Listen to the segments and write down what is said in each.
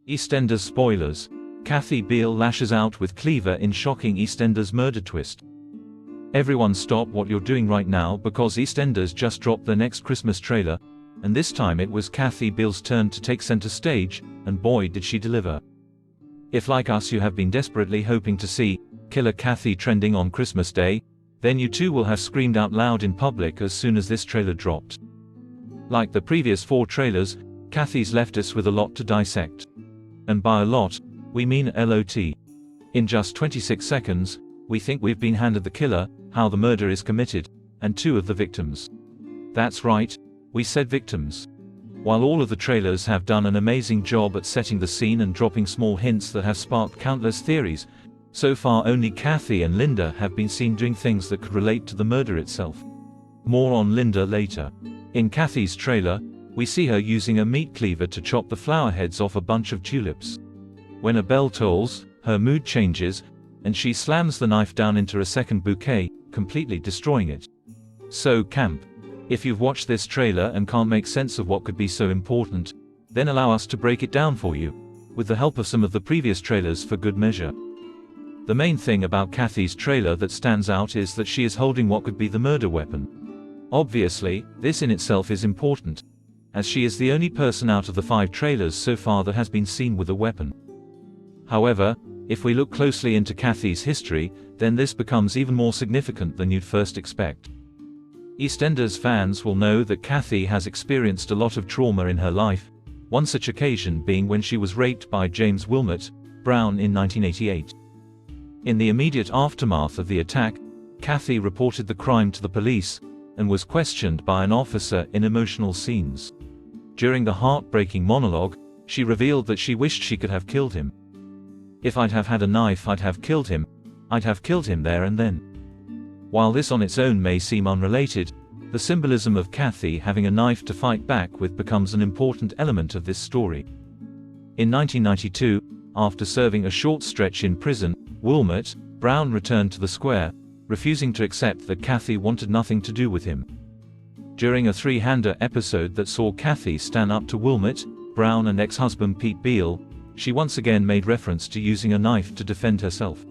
EastEnders spoilers. Kathy Beale lashes out with cleaver in shocking EastEnders murder twist. Everyone stop what you're doing right now because EastEnders just dropped their next Christmas trailer, and this time it was Kathy Beale's turn to take center stage, and boy did she deliver. If like us you have been desperately hoping to see Killer Kathy trending on Christmas Day, then you too will have screamed out loud in public as soon as this trailer dropped. Like the previous 4 trailers, Kathy's left us with a lot to dissect. And by a lot, we mean a lot. In just 26 seconds, we think we've been handed the killer, how the murder is committed, and 2 of the victims. That's right, we said victims. While all of the trailers have done an amazing job at setting the scene and dropping small hints that have sparked countless theories, so far only Kathy and Linda have been seen doing things that could relate to the murder itself. More on Linda later. In Kathy's trailer, we see her using a meat cleaver to chop the flower heads off a bunch of tulips. When a bell tolls, her mood changes, and she slams the knife down into a second bouquet, completely destroying it. So camp. If you've watched this trailer and can't make sense of what could be so important, then allow us to break it down for you, with the help of some of the previous trailers for good measure. The main thing about Kathy's trailer that stands out is that she is holding what could be the murder weapon. Obviously, this in itself is important, as she is the only person out of the 5 trailers so far that has been seen with a weapon. However, if we look closely into Kathy's history, then this becomes even more significant than you'd first expect. EastEnders fans will know that Kathy has experienced a lot of trauma in her life, one such occasion being when she was raped by James Wilmot Brown in 1988. In the immediate aftermath of the attack, Kathy reported the crime to the police, and was questioned by an officer in emotional scenes. During the heartbreaking monologue, she revealed that she wished she could have killed him. If I'd have had a knife, I'd have killed him. I'd have killed him there and then. While this on its own may seem unrelated, the symbolism of Kathy having a knife to fight back with becomes an important element of this story. In 1992, after serving a short stretch in prison, Wilmot Brown returned to the square, refusing to accept that Kathy wanted nothing to do with him. During a 3-hander episode that saw Kathy stand up to Wilmot Brown and ex-husband Pete Beale, she once again made reference to using a knife to defend herself.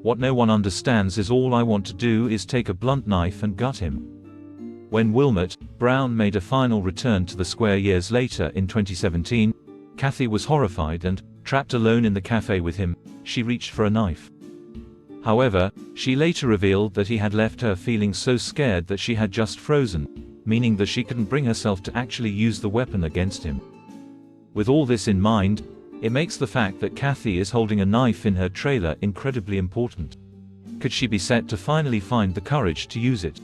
What no one understands is all I want to do is take a blunt knife and gut him. When Wilmot Brown made a final return to the square years later in 2017, Kathy was horrified and, trapped alone in the cafe with him, she reached for a knife. However, she later revealed that he had left her feeling so scared that she had just frozen, meaning that she couldn't bring herself to actually use the weapon against him. With all this in mind, it makes the fact that Kathy is holding a knife in her trailer incredibly important. Could she be set to finally find the courage to use it?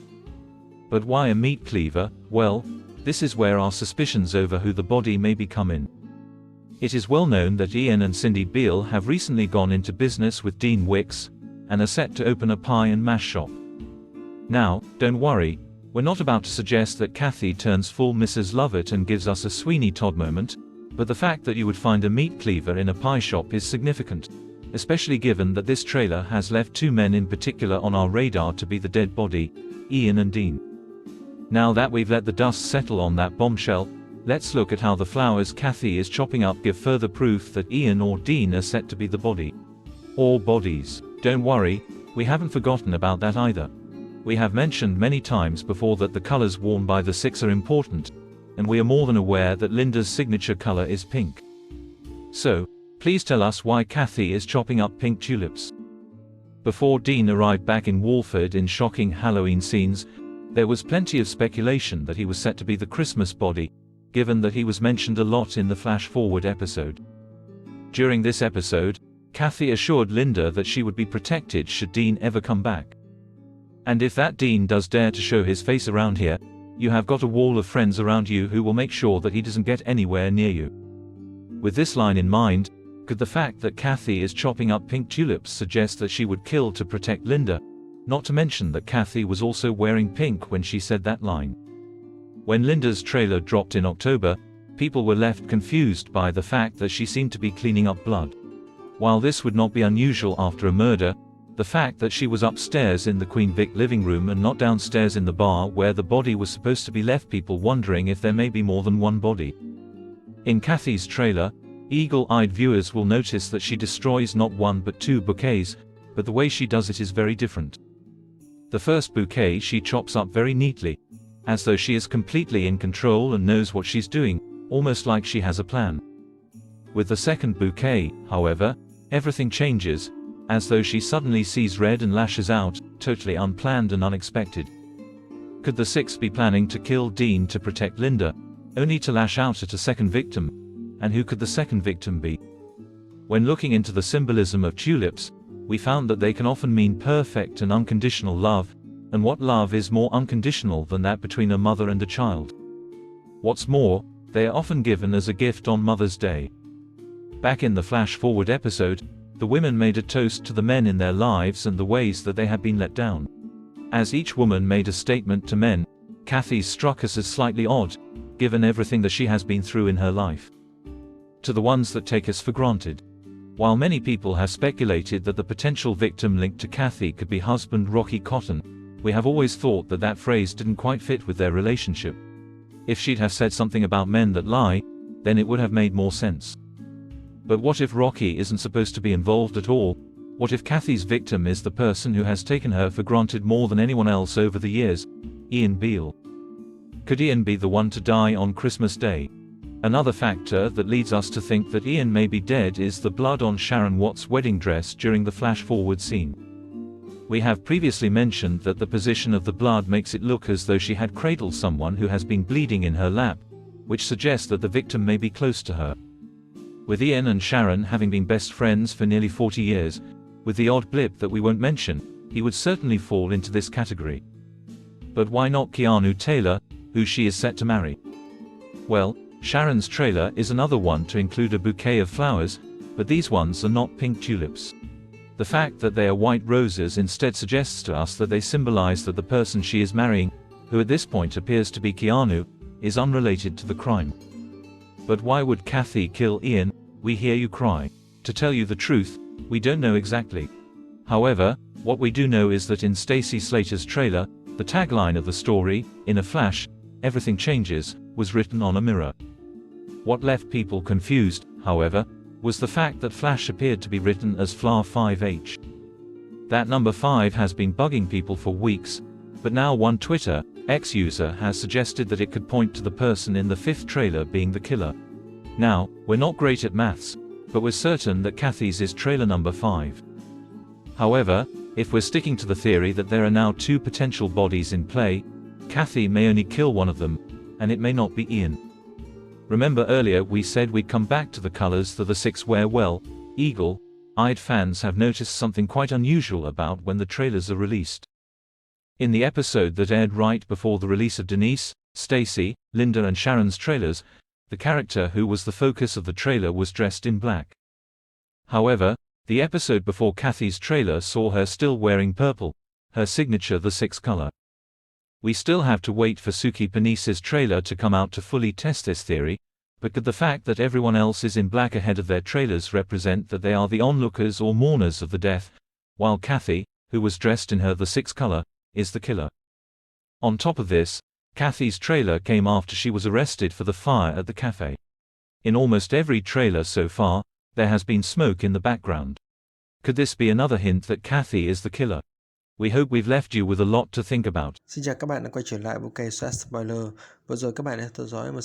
But why a meat cleaver? Well, this is where our suspicions over who the body may be come in. It is well known that Ian and Cindy Beale have recently gone into business with Dean Wicks, and are set to open a pie and mash shop. Now, don't worry, we're not about to suggest that Kathy turns full Mrs. Lovett and gives us a Sweeney Todd moment, but the fact that you would find a meat cleaver in a pie shop is significant, especially given that this trailer has left 2 men in particular on our radar to be the dead body, Ian and Dean. Now that we've let the dust settle on that bombshell, let's look at how the flowers Kathy is chopping up give further proof that Ian or Dean are set to be the body. Or bodies. Don't worry, we haven't forgotten about that either. We have mentioned many times before that the colors worn by the 6 are important, and we are more than aware that Linda's signature color is pink. So, please tell us why Kathy is chopping up pink tulips. Before Dean arrived back in Walford in shocking Halloween scenes, there was plenty of speculation that he was set to be the Christmas body, given that he was mentioned a lot in the Flash Forward episode. During this episode, Kathy assured Linda that she would be protected should Dean ever come back. And if that Dean does dare to show his face around here, you have got a wall of friends around you who will make sure that he doesn't get anywhere near you. With this line in mind, could the fact that Kathy is chopping up pink tulips suggest that she would kill to protect Linda? Not to mention that Kathy was also wearing pink when she said that line. When Linda's trailer dropped in October, people were left confused by the fact that she seemed to be cleaning up blood. While this would not be unusual after a murder, the fact that she was upstairs in the Queen Vic living room and not downstairs in the bar where the body was supposed to be left people wondering if there may be more than one body. In Kathy's trailer, Eagle-eyed viewers will notice that she destroys not one but two bouquets, but the way she does it is very different. The first bouquet she chops up very neatly, as though she is completely in control and knows what she's doing, almost like she has a plan. With the second bouquet, however, everything changes, as though she suddenly sees red and lashes out, totally unplanned and unexpected. Could the six be planning to kill Dean to protect Linda, only to lash out at a second victim? And who could the second victim be? When looking into the symbolism of tulips, we found that they can often mean perfect and unconditional love, and what love is more unconditional than that between a mother and a child? What's more, they are often given as a gift on Mother's Day. Back in the Flash Forward episode, the women made a toast to the men in their lives and the ways that they had been let down. As each woman made a statement to men, Kathy's struck us as slightly odd, given everything that she has been through in her life. To the ones that take us for granted. While many people have speculated that the potential victim linked to Kathy could be husband Rocky Cotton, we have always thought that that phrase didn't quite fit with their relationship. If she'd have said something about men that lie, then it would have made more sense. But what if Rocky isn't supposed to be involved at all? What if Kathy's victim is the person who has taken her for granted more than anyone else over the years? Ian Beale. Could Ian be the one to die on Christmas Day? Another factor that leads us to think that Ian may be dead is the blood on Sharon Watts' wedding dress during the flash-forward scene. We have previously mentioned that the position of the blood makes it look as though she had cradled someone who has been bleeding in her lap, which suggests that the victim may be close to her. With Ian and Sharon having been best friends for nearly 40 years, with the odd blip that we won't mention, he would certainly fall into this category. But why not Keanu Taylor, who she is set to marry? Well, Sharon's trailer is another one to include a bouquet of flowers, but these ones are not pink tulips. The fact that they are white roses instead suggests to us that they symbolize that the person she is marrying, who at this point appears to be Keanu, is unrelated to the crime. But why would Kathy kill Ian? We hear you cry. To tell you the truth, we don't know exactly. However, what we do know is that in Stacey Slater's trailer, the tagline of the story, "In a flash, everything changes," was written on a mirror. What left people confused, however, was the fact that Flash appeared to be written as FLA 5H. That number 5 has been bugging people for weeks, but now one Twitter X user has suggested that it could point to the person in the fifth trailer being the killer. Now, we're not great at maths, but we're certain that Kathy's is trailer number 5. However, if we're sticking to the theory that there are now two potential bodies in play, Kathy may only kill one of them, and it may not be Ian. Remember earlier we said we'd come back to the colors that the six wear well. Eagle-eyed fans have noticed something quite unusual about when the trailers are released. In the episode that aired right before the release of Denise, Stacey, Linda and Sharon's trailers, the character who was the focus of the trailer was dressed in black. However, the episode before Kathy's trailer saw her still wearing purple, her signature the six color. We still have to wait for Suki Panise's trailer to come out to fully test this theory, but could the fact that everyone else is in black ahead of their trailers represent that they are the onlookers or mourners of the death, while Kathy, who was dressed in her the six color, is the killer? On top of this, Kathy's trailer came after she was arrested for the fire at the cafe. In almost every trailer so far, there has been smoke in the background. Could this be another hint that Kathy is the killer? We hope we've left you with a lot to think about. Xin chào các bạn đã quay trở lại với kênh Spoiler. Vừa rồi các bạn đã theo dõi một